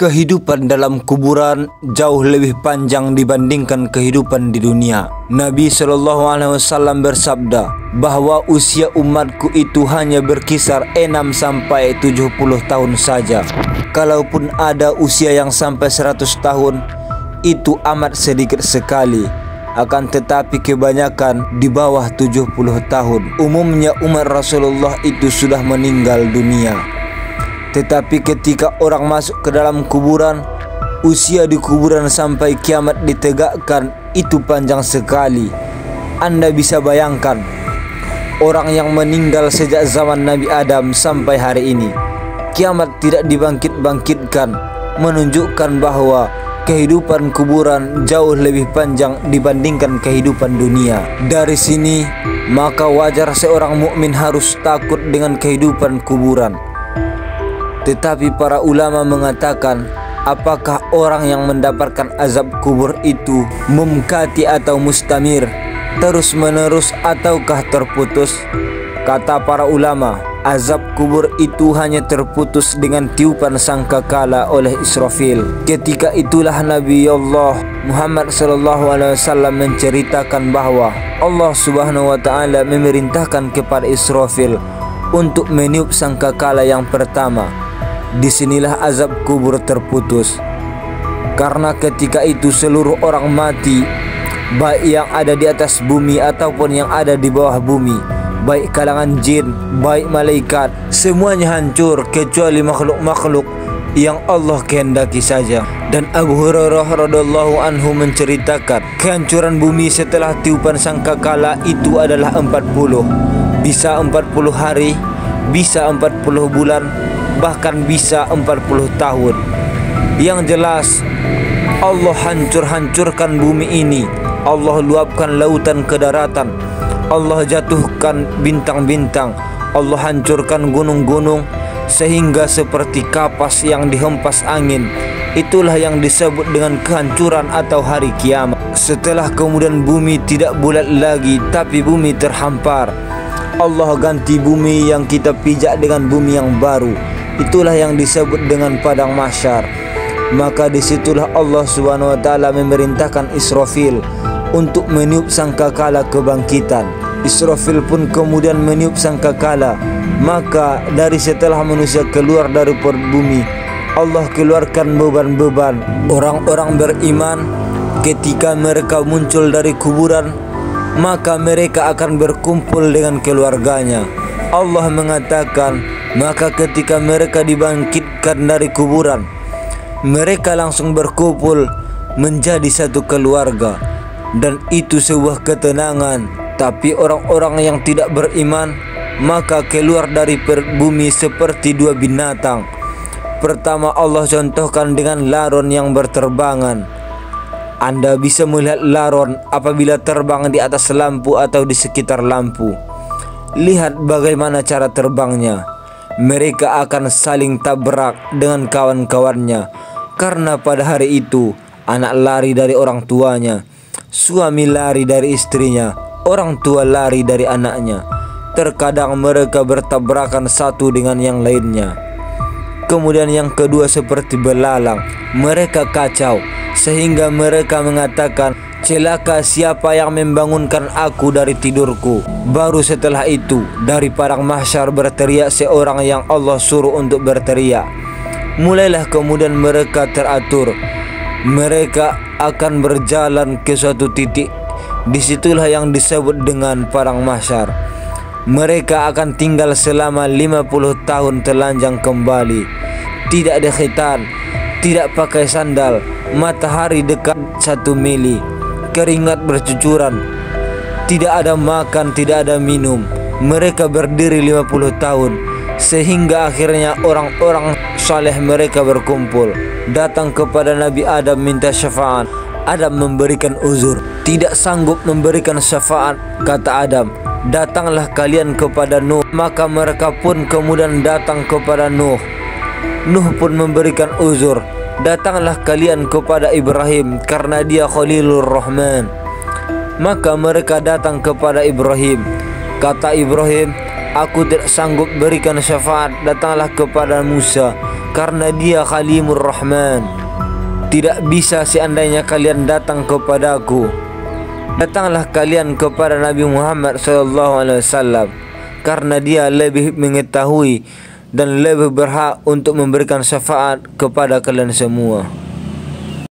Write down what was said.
Kehidupan dalam kuburan jauh lebih panjang dibandingkan kehidupan di dunia. Nabi SAW bersabda bahwa usia umatku itu hanya berkisar 6 sampai 70 tahun saja. Kalaupun ada usia yang sampai 100 tahun, itu amat sedikit sekali. Akan tetapi kebanyakan di bawah 70 tahun. Umumnya umat Rasulullah itu sudah meninggal dunia. Tetapi ketika orang masuk ke dalam kuburan, usia di kuburan sampai kiamat ditegakkan itu panjang sekali. Anda bisa bayangkan orang yang meninggal sejak zaman Nabi Adam sampai hari ini, kiamat tidak dibangkit-bangkitkan, menunjukkan bahwa kehidupan kuburan jauh lebih panjang dibandingkan kehidupan dunia. Dari sini, maka wajar seorang mukmin harus takut dengan kehidupan kuburan. Tetapi para ulama mengatakan, apakah orang yang mendapatkan azab kubur itu mumkati atau mustamir, terus menerus ataukah terputus? Kata para ulama, azab kubur itu hanya terputus dengan tiupan sangkakala oleh Israfil. Ketika itulah Nabi Allah Muhammad SAW menceritakan bahwa Allah Subhanahu wa Ta'ala memerintahkan kepada Israfil untuk meniup sangkakala yang pertama. Disinilah azab kubur terputus. Karena ketika itu seluruh orang mati, baik yang ada di atas bumi ataupun yang ada di bawah bumi, baik kalangan jin, baik malaikat, semuanya hancur kecuali makhluk-makhluk yang Allah kehendaki saja. Dan Abu Hurairah radhiyallahu anhu menceritakan, kehancuran bumi setelah tiupan sangkakala itu adalah 40. Bisa 40 hari, bisa 40 bulan, bahkan bisa 40 tahun. Yang jelas, Allah hancurkan bumi ini. Allah luapkan lautan ke daratan. Allah jatuhkan bintang-bintang. Allah hancurkan gunung-gunung sehingga seperti kapas yang dihempas angin. Itulah yang disebut dengan kehancuran atau hari kiamat. Setelah kemudian bumi tidak bulat lagi, tapi bumi terhampar. Allah ganti bumi yang kita pijak dengan bumi yang baru. Itulah yang disebut dengan padang mahsyar. Maka disitulah Allah Subhanahu wa Ta'ala memerintahkan Israfil untuk meniup sangkakala kebangkitan. Israfil pun kemudian meniup sangkakala. Maka dari setelah manusia keluar dari perut bumi, Allah keluarkan beban-beban. Orang-orang beriman ketika mereka muncul dari kuburan, maka mereka akan berkumpul dengan keluarganya. Allah mengatakan, maka ketika mereka dibangkitkan dari kuburan, mereka langsung berkumpul menjadi satu keluarga. Dan itu sebuah ketenangan. Tapi orang-orang yang tidak beriman, maka keluar dari perut bumi seperti dua binatang. Pertama, Allah contohkan dengan laron yang berterbangan. Anda bisa melihat laron apabila terbang di atas lampu atau di sekitar lampu. Lihat bagaimana cara terbangnya. Mereka akan saling tabrak dengan kawan-kawannya. Karena pada hari itu, anak lari dari orang tuanya, suami lari dari istrinya, orang tua lari dari anaknya. Terkadang mereka bertabrakan satu dengan yang lainnya. Kemudian yang kedua seperti belalang, mereka kacau sehingga mereka mengatakan, celaka siapa yang membangunkan aku dari tidurku. Baru setelah itu dari padang mahsyar berteriak seorang yang Allah suruh untuk berteriak. Mulailah kemudian mereka teratur. Mereka akan berjalan ke suatu titik. Disitulah yang disebut dengan padang mahsyar. Mereka akan tinggal selama 50 tahun telanjang kembali. Tidak ada khitan, tidak pakai sandal, matahari dekat 1 mili, keringat bercucuran, tidak ada makan, tidak ada minum. Mereka berdiri 50 tahun sehingga akhirnya orang-orang saleh mereka berkumpul, datang kepada Nabi Adam minta syafaat. Adam memberikan uzur, tidak sanggup memberikan syafaat. Kata Adam, datanglah kalian kepada Nuh. Maka mereka pun kemudian datang kepada Nuh. Nuh pun memberikan uzur, datanglah kalian kepada Ibrahim karena dia Khalilur Rahman. Maka mereka datang kepada Ibrahim. Kata Ibrahim, aku tidak sanggup berikan syafaat, datanglah kepada Musa. karena dia Kalimur Rahman. Tidak bisa seandainya kalian datang kepadaku. Datanglah kalian kepada Nabi Muhammad SAW, karena dia lebih mengetahui dan lebih berhak untuk memberikan syafaat kepada kalian semua.